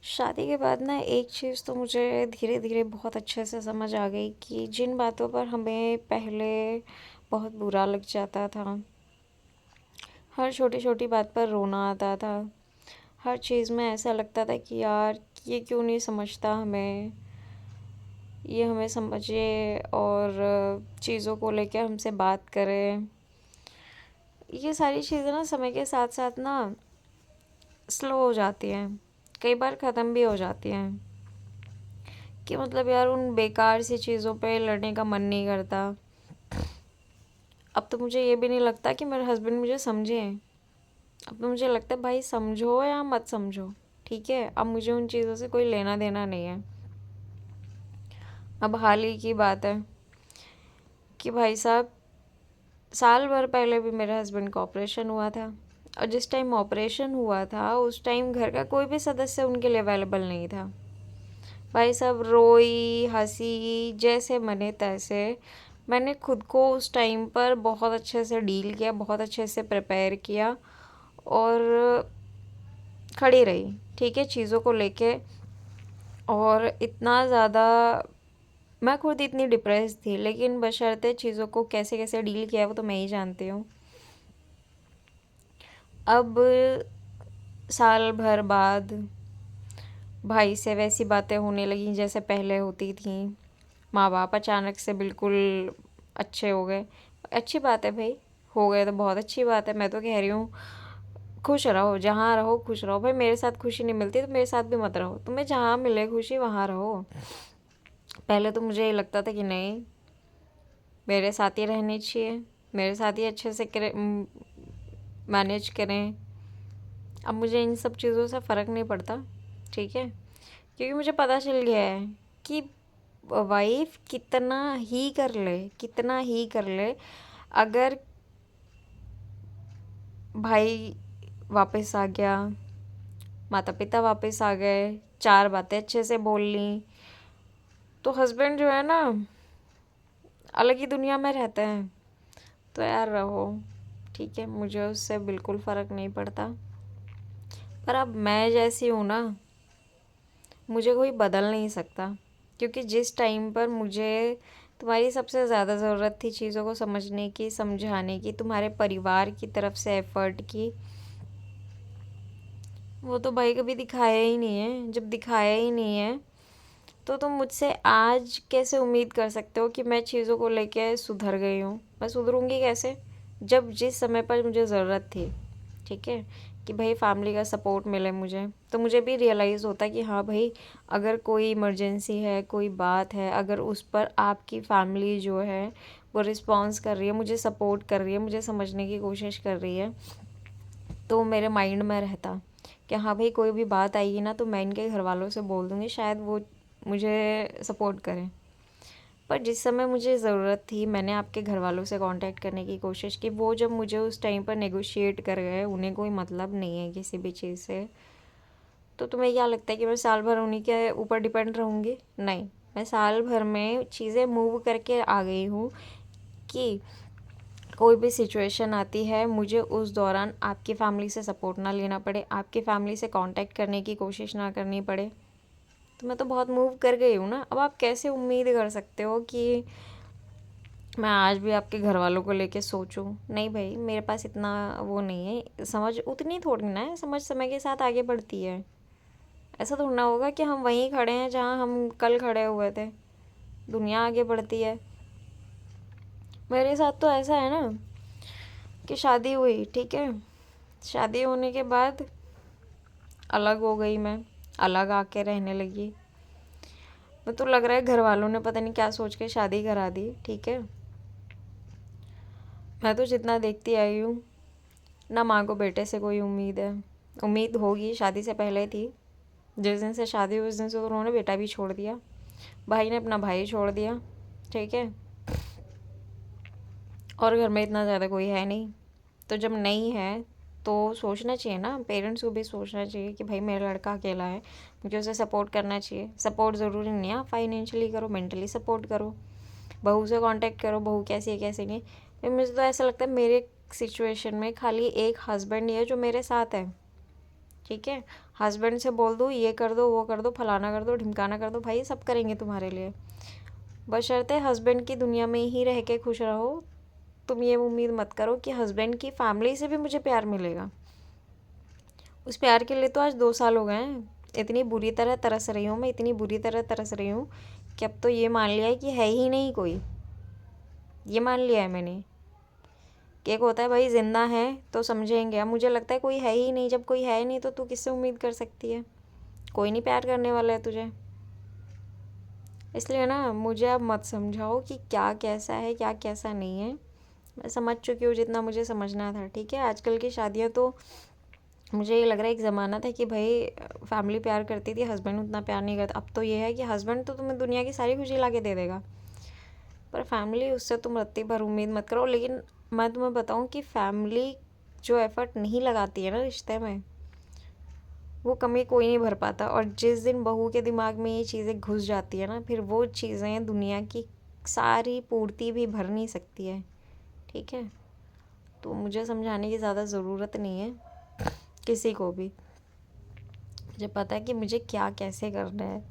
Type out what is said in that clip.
शादी के बाद ना एक चीज़ तो मुझे धीरे धीरे बहुत अच्छे से समझ आ गई कि जिन बातों पर हमें पहले बहुत बुरा लग जाता था, हर छोटी छोटी बात पर रोना आता था, हर चीज़ में ऐसा लगता था कि यार ये क्यों नहीं समझता हमें, ये हमें समझे और चीज़ों को लेके हमसे बात करें। ये सारी चीज़ें ना समय के साथ साथ ना स्लो हो जाती हैं, कई बार ख़त्म भी हो जाती हैं। कि मतलब यार उन बेकार सी चीज़ों पे लड़ने का मन नहीं करता। अब तो मुझे ये भी नहीं लगता कि मेरे हस्बैंड मुझे समझें। अब तो मुझे लगता है भाई समझो या मत समझो, ठीक है, अब मुझे उन चीज़ों से कोई लेना देना नहीं है। अब हाल ही की बात है कि भाई साहब साल भर पहले भी मेरे हस्बैंड का ऑपरेशन हुआ था, और जिस टाइम ऑपरेशन हुआ था उस टाइम घर का कोई भी सदस्य उनके लिए अवेलेबल नहीं था। भाई साहब रोई हंसी जैसे मने तैसे, मैंने खुद को उस टाइम पर बहुत अच्छे से डील किया, बहुत अच्छे से प्रिपेयर किया और खड़ी रही, ठीक है, चीज़ों को लेके। और इतना ज़्यादा मैं खुद इतनी डिप्रेस थी, लेकिन बशर्ते चीज़ों को कैसे कैसे डील किया वो तो मैं ही जानती हूँ। अब साल भर बाद भाई से वैसी बातें होने लगी जैसे पहले होती थी। माँ बाप अचानक से बिल्कुल अच्छे हो गए। अच्छी बात है भाई, हो गए तो बहुत अच्छी बात है। मैं तो कह रही हूँ खुश रहो, जहाँ रहो खुश रहो। भाई मेरे साथ खुशी नहीं मिलती तो मेरे साथ भी मत रहो, तुम्हें जहाँ मिले खुशी वहाँ रहो। पहले तो मुझे ये लगता था कि नहीं, मेरे साथ ही रहनी चाहिए, मेरे साथ ही अच्छे से मैनेज करें। अब मुझे इन सब चीज़ों से फ़र्क नहीं पड़ता, ठीक है, क्योंकि मुझे पता चल गया है कि वाइफ कितना ही कर ले, कितना ही कर ले, अगर भाई वापस आ गया, माता पिता वापस आ गए, चार बातें अच्छे से बोल ली, तो हस्बैंड जो है ना अलग ही दुनिया में रहते हैं। तो यार रहो, ठीक है, मुझे उससे बिल्कुल फ़र्क नहीं पड़ता। पर अब मैं जैसी हूँ ना, मुझे कोई बदल नहीं सकता, क्योंकि जिस टाइम पर मुझे तुम्हारी सबसे ज़्यादा ज़रूरत थी चीज़ों को समझने की, समझाने की, तुम्हारे परिवार की तरफ से एफ़र्ट की, वो तो भाई कभी दिखाया ही नहीं है। जब दिखाया ही नहीं है तो तुम मुझसे आज कैसे उम्मीद कर सकते हो कि मैं चीज़ों को लेके सुधर गई हूँ? मैं सुधरूंगी कैसे, जब जिस समय पर मुझे ज़रूरत थी, ठीक है, कि भाई फैमिली का सपोर्ट मिले मुझे, तो मुझे भी रियलाइज़ होता कि हाँ भाई, अगर कोई इमरजेंसी है, कोई बात है, अगर उस पर आपकी फैमिली जो है वो रिस्पॉन्स कर रही है, मुझे सपोर्ट कर रही है, मुझे समझने की कोशिश कर रही है, तो मेरे माइंड में रहता कि हाँ भाई कोई भी बात आएगी ना तो मैं इनके घर वालों से बोल दूँगी, शायद वो मुझे सपोर्ट करें। पर जिस समय मुझे ज़रूरत थी मैंने आपके घर वालों से कांटेक्ट करने की कोशिश की, वो जब मुझे उस टाइम पर नेगोशिएट कर गए, उन्हें कोई मतलब नहीं है किसी भी चीज़ से, तो तुम्हें क्या लगता है कि मैं साल भर उन्हीं के ऊपर डिपेंड रहूँगी? नहीं, मैं साल भर में चीज़ें मूव करके आ गई हूँ कि कोई भी सिचुएशन आती है मुझे उस दौरान आपकी फैमिली से सपोर्ट ना लेना पड़े, आपकी फैमिली से कांटेक्ट करने की कोशिश ना करनी पड़े। तो मैं तो बहुत मूव कर गई हूँ ना। अब आप कैसे उम्मीद कर सकते हो कि मैं आज भी आपके घर वालों को लेके सोचूं? नहीं भाई, मेरे पास इतना वो नहीं है, समझ उतनी थोड़ी ना है, समझ समय के साथ आगे बढ़ती है। ऐसा थोड़ा ना होगा कि हम वहीं खड़े हैं जहाँ हम कल खड़े हुए थे, दुनिया आगे बढ़ती है। मेरे साथ तो ऐसा है ना कि शादी हुई, ठीक है, शादी होने के बाद अलग हो गई मैं, अलग आके रहने लगी। मैं तो लग रहा है घर वालों ने पता नहीं क्या सोच के शादी करा दी, ठीक है। मैं तो जितना देखती आई हूँ ना, माँ को बेटे से कोई उम्मीद है, उम्मीद होगी शादी से पहले थी, जिस दिन से शादी हुई उस दिन से तो उन्होंने बेटा भी छोड़ दिया, भाई ने अपना भाई छोड़ दिया, ठीक है, और घर में इतना ज़्यादा कोई है नहीं। तो जब नहीं है तो सोचना चाहिए ना, पेरेंट्स को भी सोचना चाहिए कि भाई मेरा लड़का अकेला है, मुझे उसे सपोर्ट करना चाहिए। सपोर्ट ज़रूरी नहीं है फाइनेंशियली करो, मेंटली सपोर्ट करो, बहू से कांटेक्ट करो, बहू कैसी है कैसी नहीं। फिर मुझे तो ऐसा लगता है मेरे सिचुएशन में खाली एक हस्बैंड ही है जो मेरे साथ है, ठीक है। हस्बैंड से बोल दो ये कर दो, वो कर दो, फलाना कर दो, ढिमकाना कर दो, भाई सब करेंगे तुम्हारे लिए। बशर्ते हस्बैंड की दुनिया में ही रह के खुश रहो। तुम ये उम्मीद मत करो कि हस्बैंड की फैमिली से भी मुझे प्यार मिलेगा। उस प्यार के लिए तो आज 2 साल हो गए हैं। इतनी बुरी तरह तरस रही हूँ मैं, इतनी बुरी तरह तरस रही हूँ कि अब तो ये मान लिया है कि है ही नहीं कोई। ये मान लिया है मैंने कि एक होता है भाई जिंदा है तो समझेंगे। अब मुझे लगता है कोई है ही नहीं। जब कोई है ही नहीं तो तू किससे उम्मीद कर सकती है? कोई नहीं प्यार करने वाला है तुझे। इसलिए ना मुझे अब मत समझाओ कि क्या कैसा है क्या कैसा नहीं है। मैं समझ चुकी हूँ जितना मुझे समझना था। ठीक है, आजकल की शादियाँ तो मुझे ये लग रहा है एक ज़माना था कि भाई फैमिली प्यार करती थी, हस्बैंड उतना प्यार नहीं करता। अब तो ये है कि हस्बैंड तो तुम्हें दुनिया की सारी खुशी ला के दे देगा, पर फैमिली उससे तुम रत्ती भर उम्मीद मत करो। लेकिन मैं तुम्हें बताऊँ कि फैमिली जो एफ़र्ट नहीं लगाती है ना रिश्ते में, वो कमी कोई नहीं भर पाता। और जिस दिन बहू के दिमाग में ये चीज़ें घुस जाती है ना, फिर वो चीज़ें दुनिया की सारी पूर्ति भी भर नहीं सकती है। ठीक है, तो मुझे समझाने की ज़्यादा ज़रूरत नहीं है किसी को भी। मुझे पता है कि मुझे क्या कैसे करना है।